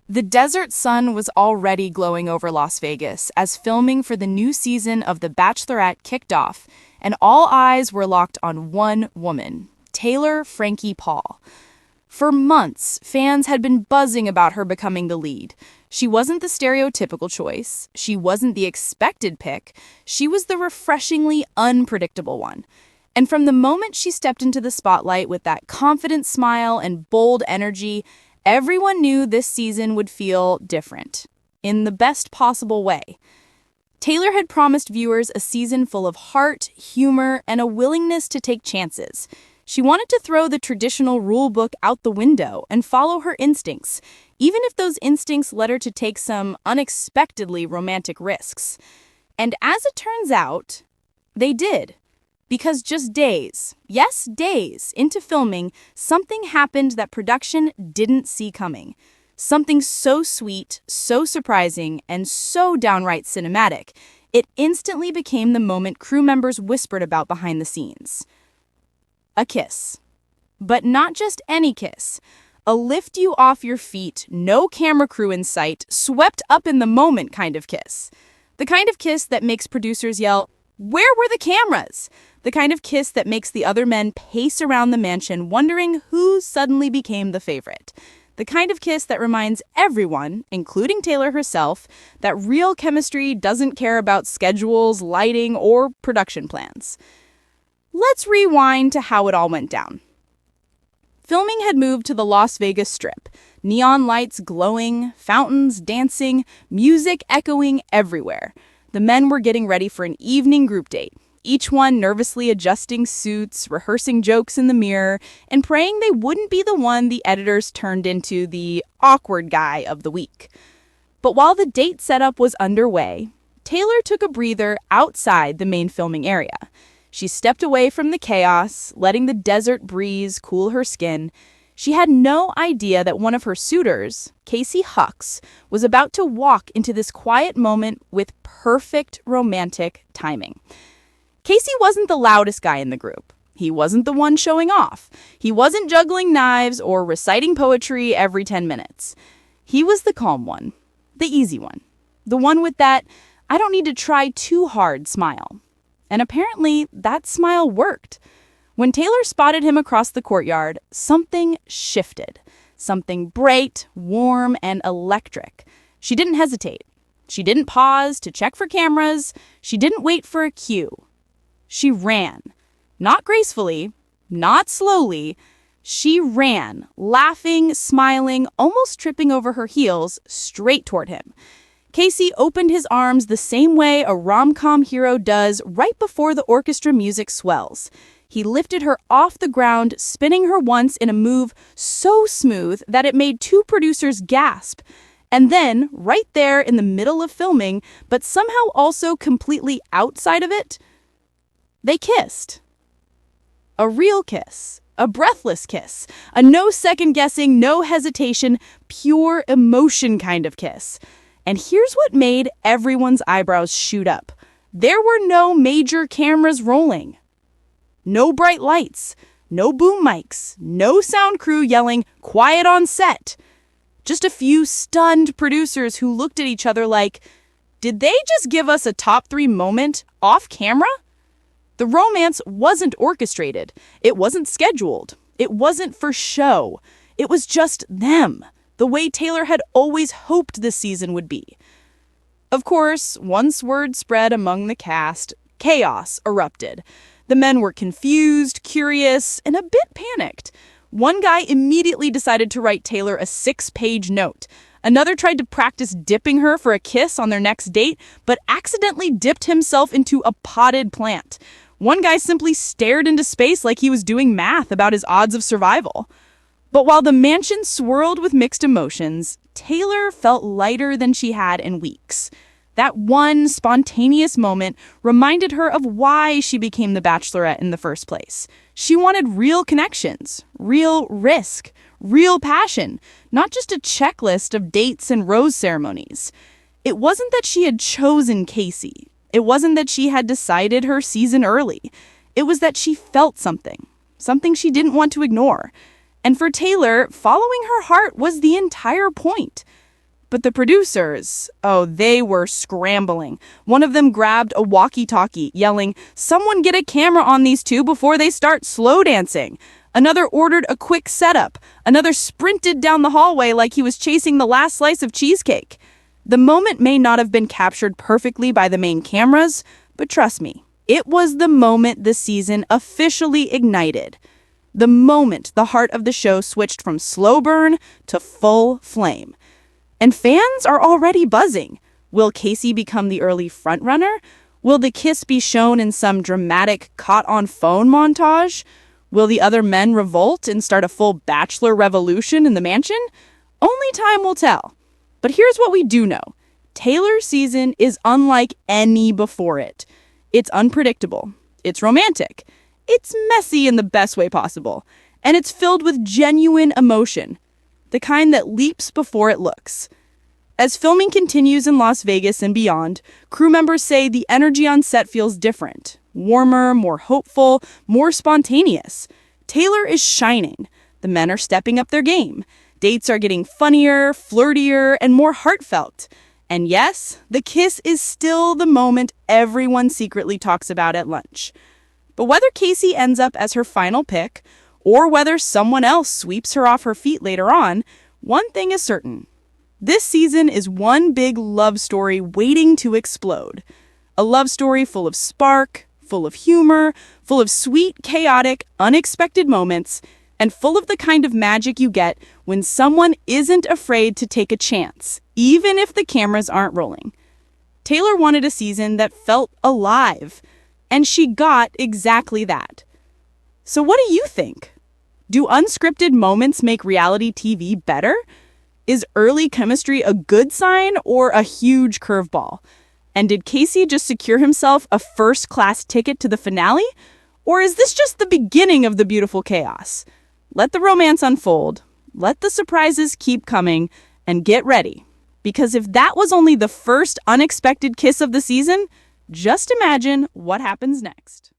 The desert sun was already glowing over Las Vegas as filming for the new season of The Bachelorette kicked off, and all eyes were locked on one woman, Taylor Frankie Paul. For months, fans had been buzzing about her becoming the lead. She wasn't the stereotypical choice. She wasn't the expected pick. She was the refreshingly unpredictable one. And from the moment she stepped into the spotlight with that confident smile and bold energy, everyone knew this season would feel different, in the best possible way. Taylor had promised viewers a season full of heart, humor, and a willingness to take chances. She wanted to throw the traditional rule book out the window and follow her instincts, even if those instincts led her to take some unexpectedly romantic risks. And as it turns out, they did. Because just days, yes, days, into filming, something happened that production didn't see coming. Something so sweet, so surprising, and so downright cinematic, it instantly became the moment crew members whispered about behind the scenes. A kiss. But not just any kiss. A lift you off your feet, no camera crew in sight, swept up in the moment kind of kiss. The kind of kiss that makes producers yell, "Where were the cameras?" The kind of kiss that makes the other men pace around the mansion wondering who suddenly became the favorite. The kind of kiss that reminds everyone, including Taylor herself, that real chemistry doesn't care about schedules, lighting, or production plans. Let's rewind to how it all went down. Filming had moved to the Las Vegas Strip. Neon lights glowing, fountains dancing, music echoing everywhere. The men were getting ready for an evening group date, each one nervously adjusting suits, rehearsing jokes in the mirror, and praying they wouldn't be the one the editors turned into the awkward guy of the week. But while the date setup was underway, Taylor took a breather outside the main filming area. She stepped away from the chaos, letting the desert breeze cool her skin. She had no idea that one of her suitors, Casey Hucks, was about to walk into this quiet moment with perfect romantic timing. Casey wasn't the loudest guy in the group. He wasn't the one showing off. He wasn't juggling knives or reciting poetry every 10 minutes. He was the calm one, the easy one, the one with that "I don't need to try too hard" smile. And apparently that smile worked. When Taylor spotted him across the courtyard, something shifted. Something bright, warm, and electric. She didn't hesitate. She didn't pause to check for cameras. She didn't wait for a cue. She ran. Not gracefully, not slowly. She ran, laughing, smiling, almost tripping over her heels, straight toward him. Casey opened his arms the same way a rom-com hero does right before the orchestra music swells. He lifted her off the ground, spinning her once in a move so smooth that it made two producers gasp. And then, right there in the middle of filming, but somehow also completely outside of it, they kissed. A real kiss. A breathless kiss. A no second-guessing, no hesitation, pure emotion kind of kiss. And here's what made everyone's eyebrows shoot up. There were no major cameras rolling. No bright lights. No boom mics. No sound crew yelling, "Quiet on set." Just a few stunned producers who looked at each other like, did they just give us a top 3 moment off camera? The romance wasn't orchestrated. It wasn't scheduled. It wasn't for show. It was just them, the way Taylor had always hoped this season would be. Of course, once word spread among the cast, chaos erupted. The men were confused, curious, and a bit panicked. One guy immediately decided to write Taylor a 6-page note. Another tried to practice dipping her for a kiss on their next date, but accidentally dipped himself into a potted plant. One guy simply stared into space like he was doing math about his odds of survival. But while the mansion swirled with mixed emotions, Taylor felt lighter than she had in weeks. That one spontaneous moment reminded her of why she became the Bachelorette in the first place. She wanted real connections, real risk, real passion, not just a checklist of dates and rose ceremonies. It wasn't that she had chosen Casey. It wasn't that she had decided her season early. It was that she felt something she didn't want to ignore. And for Taylor, following her heart was the entire point. But the producers, oh, they were scrambling. One of them grabbed a walkie-talkie, yelling, "Someone get a camera on these two before they start slow dancing." Another ordered a quick setup. Another sprinted down the hallway like he was chasing the last slice of cheesecake. The moment may not have been captured perfectly by the main cameras, but trust me, it was the moment the season officially ignited. The moment the heart of the show switched from slow burn to full flame. And fans are already buzzing. Will Casey become the early frontrunner? Will the kiss be shown in some dramatic caught-on-phone montage? Will the other men revolt and start a full bachelor revolution in the mansion? Only time will tell. But here's what we do know. Taylor's season is unlike any before it. It's unpredictable. It's romantic. It's messy in the best way possible. And it's filled with genuine emotion. The kind that leaps before it looks. As filming continues in Las Vegas and beyond, crew members say the energy on set feels different. Warmer, more hopeful, more spontaneous. Taylor is shining. The men are stepping up their game. Dates are getting funnier, flirtier, and more heartfelt. And yes, the kiss is still the moment everyone secretly talks about at lunch. But whether Casey ends up as her final pick, or whether someone else sweeps her off her feet later on, one thing is certain. This season is one big love story waiting to explode. A love story full of spark, full of humor, full of sweet, chaotic, unexpected moments, and full of the kind of magic you get when someone isn't afraid to take a chance, even if the cameras aren't rolling. Taylor wanted a season that felt alive, and she got exactly that. So what do you think? Do unscripted moments make reality TV better? Is early chemistry a good sign or a huge curveball? And did Casey just secure himself a first-class ticket to the finale? Or is this just the beginning of the beautiful chaos? Let the romance unfold, let the surprises keep coming, and get ready. Because if that was only the first unexpected kiss of the season, just imagine what happens next.